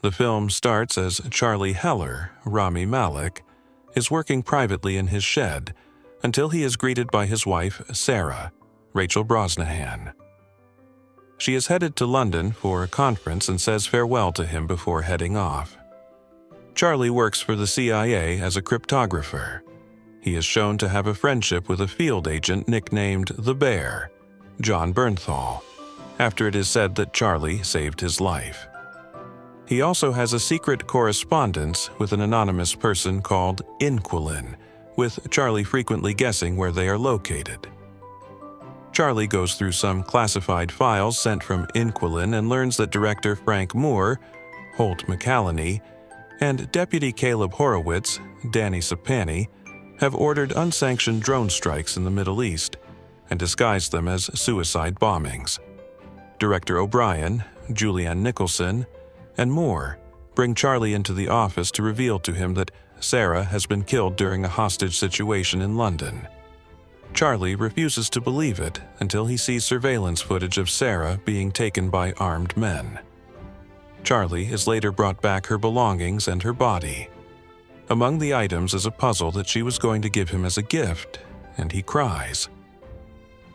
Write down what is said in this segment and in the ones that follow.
The film starts as Charlie Heller, Rami Malek, is working privately in his shed until he is greeted by his wife, Sarah, Rachel Brosnahan. She is headed to London for a conference and says farewell to him before heading off. Charlie works for the CIA as a cryptographer. He is shown to have a friendship with a field agent nicknamed the Bear, John Bernthal, after it is said that Charlie saved his life. He also has a secret correspondence with an anonymous person called Inquilin, with Charlie frequently guessing where they are located. Charlie goes through some classified files sent from Inquilin and learns that director Frank Moore, Holt McCallany, and Deputy Caleb Horowitz, Danny Sapani, have ordered unsanctioned drone strikes in the Middle East and disguised them as suicide bombings. Director O'Brien, Julianne Nicholson, and Moore bring Charlie into the office to reveal to him that Sarah has been killed during a hostage situation in London. Charlie refuses to believe it until he sees surveillance footage of Sarah being taken by armed men. Charlie is later brought back her belongings and her body. Among the items is a puzzle that she was going to give him as a gift, and he cries.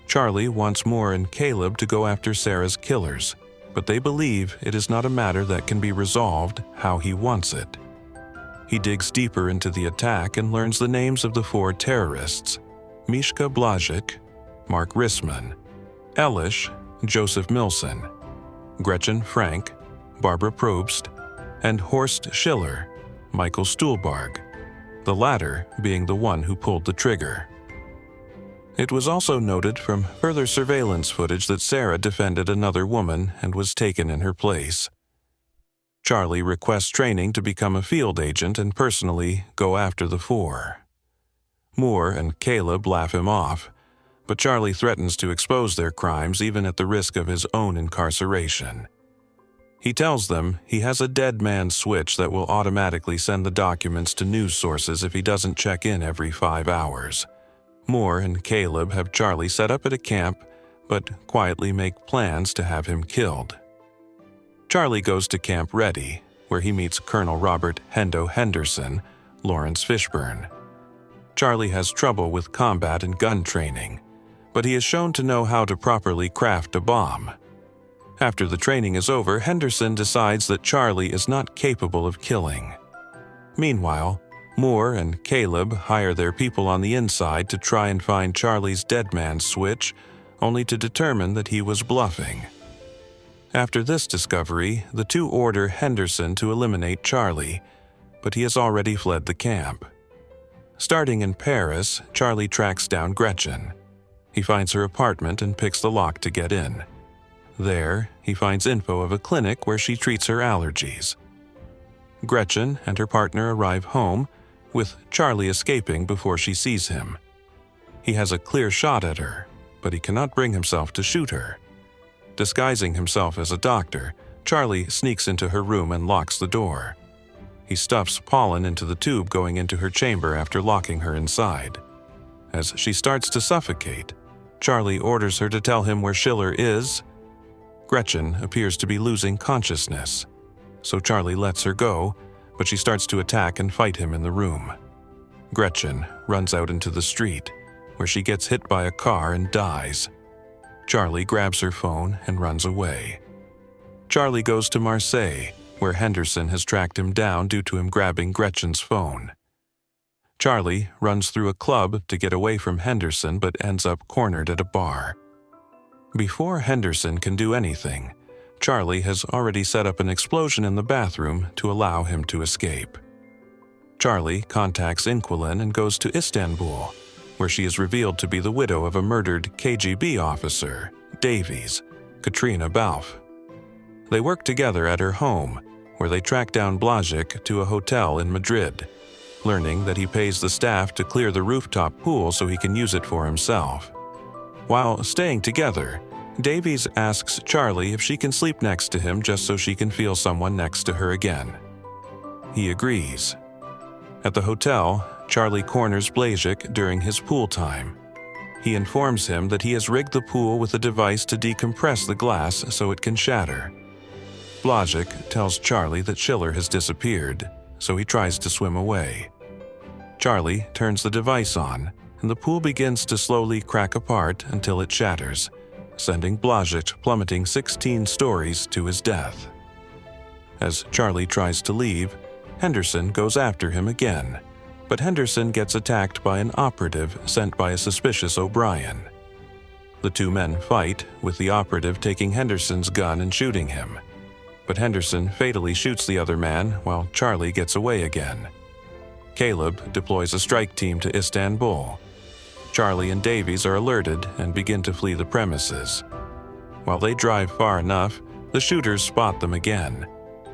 Charlie wants Moore and Caleb to go after Sarah's killers, but they believe it is not a matter that can be resolved how he wants it. He digs deeper into the attack and learns the names of the 4 terrorists: Mishka Blažic, Mark Rissman, Elish, Joseph Milson, Gretchen Frank, Barbara Probst, and Horst Schiller, Michael Stuhlbarg, the latter being the one who pulled the trigger. It was also noted from further surveillance footage that Sarah defended another woman and was taken in her place. Charlie requests training to become a field agent and personally go after the 4. Moore and Caleb laugh him off, but Charlie threatens to expose their crimes even at the risk of his own incarceration. He tells them he has a dead man switch that will automatically send the documents to news sources if he doesn't check in every 5 hours. Moore and Caleb have Charlie set up at a camp, but quietly make plans to have him killed. Charlie goes to Camp Ready, where he meets Colonel Robert Hendo Henderson, Lawrence Fishburne. Charlie has trouble with combat and gun training, but he is shown to know how to properly craft a bomb. After the training is over, Henderson decides that Charlie is not capable of killing. Meanwhile, Moore and Caleb hire their people on the inside to try and find Charlie's dead man switch, only to determine that he was bluffing. After this discovery, the 2 order Henderson to eliminate Charlie, but he has already fled the camp. Starting in Paris, Charlie tracks down Gretchen. He finds her apartment and picks the lock to get in. There, he finds info of a clinic where she treats her allergies. Gretchen and her partner arrive home, with Charlie escaping before she sees him. He has a clear shot at her, but he cannot bring himself to shoot her. Disguising himself as a doctor, Charlie sneaks into her room and locks the door. He stuffs pollen into the tube going into her chamber after locking her inside. As she starts to suffocate, Charlie orders her to tell him where Schiller is. Gretchen appears to be losing consciousness, so Charlie lets her go, but she starts to attack and fight him in the room. Gretchen runs out into the street, where she gets hit by a car and dies. Charlie grabs her phone and runs away. Charlie goes to Marseille, where Henderson has tracked him down due to him grabbing Gretchen's phone. Charlie runs through a club to get away from Henderson but ends up cornered at a bar. Before Henderson can do anything, Charlie has already set up an explosion in the bathroom to allow him to escape. Charlie contacts Inquilin and goes to Istanbul, where she is revealed to be the widow of a murdered KGB officer, Davies, Katrina Balfe. They work together at her home, where they track down Blažic to a hotel in Madrid, learning that he pays the staff to clear the rooftop pool so he can use it for himself. While staying together, Davies asks Charlie if she can sleep next to him just so she can feel someone next to her again. He agrees. At the hotel, Charlie corners Blažic during his pool time. He informs him that he has rigged the pool with a device to decompress the glass so it can shatter. Blazek tells Charlie that Schiller has disappeared, so he tries to swim away. Charlie turns the device on, and the pool begins to slowly crack apart until it shatters, sending Blazek plummeting 16 stories to his death. As Charlie tries to leave, Henderson goes after him again, but Henderson gets attacked by an operative sent by a suspicious O'Brien. The two men fight, with the operative taking Henderson's gun and shooting him, but Henderson fatally shoots the other man while Charlie gets away again. Caleb deploys a strike team to Istanbul. Charlie and Davies are alerted and begin to flee the premises. While they drive far enough, the shooters spot them again,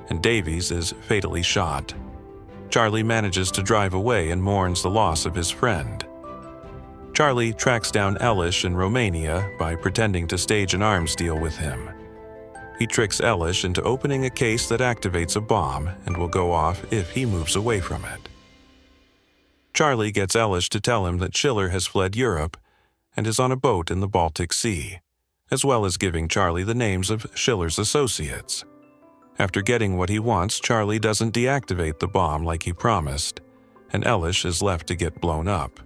and Davies is fatally shot. Charlie manages to drive away and mourns the loss of his friend. Charlie tracks down Elish in Romania by pretending to stage an arms deal with him. He tricks Elish into opening a case that activates a bomb and will go off if he moves away from it. Charlie gets Elish to tell him that Schiller has fled Europe and is on a boat in the Baltic Sea, as well as giving Charlie the names of Schiller's associates. After getting what he wants, Charlie doesn't deactivate the bomb like he promised, and Elish is left to get blown up.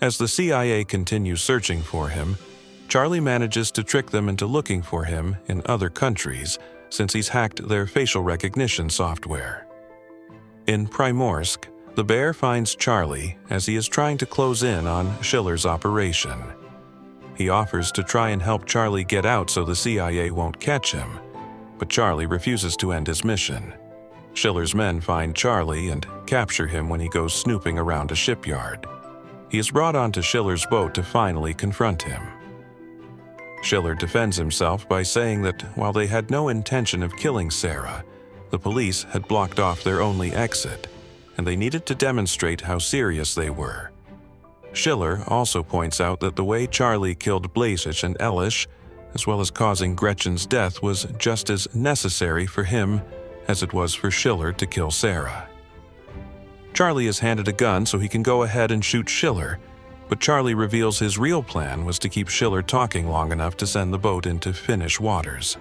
As the CIA continues searching for him, Charlie manages to trick them into looking for him in other countries since he's hacked their facial recognition software. In Primorsk, the Bear finds Charlie as he is trying to close in on Schiller's operation. He offers to try and help Charlie get out so the CIA won't catch him, but Charlie refuses to end his mission. Schiller's men find Charlie and capture him when he goes snooping around a shipyard. He is brought onto Schiller's boat to finally confront him. Schiller defends himself by saying that while they had no intention of killing Sarah, the police had blocked off their only exit, and they needed to demonstrate how serious they were. Schiller also points out that the way Charlie killed Blazek and Elish, as well as causing Gretchen's death, was just as necessary for him as it was for Schiller to kill Sarah. Charlie is handed a gun so he can go ahead and shoot Schiller, but Charlie reveals his real plan was to keep Schiller talking long enough to send the boat into Finnish waters.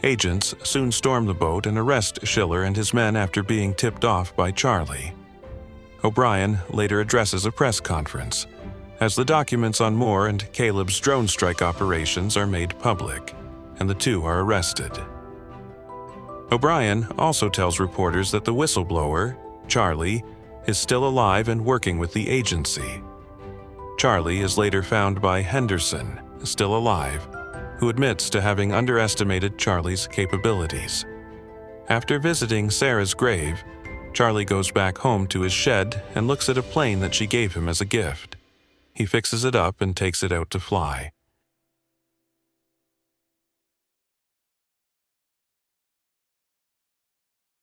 Agents soon storm the boat and arrest Schiller and his men after being tipped off by Charlie. O'Brien later addresses a press conference, as the documents on Moore and Caleb's drone strike operations are made public, and the two are arrested. O'Brien also tells reporters that the whistleblower, Charlie, is still alive and working with the agency. Charlie is later found by Henderson, still alive, who admits to having underestimated Charlie's capabilities. After visiting Sarah's grave, Charlie goes back home to his shed and looks at a plane that she gave him as a gift. He fixes it up and takes it out to fly.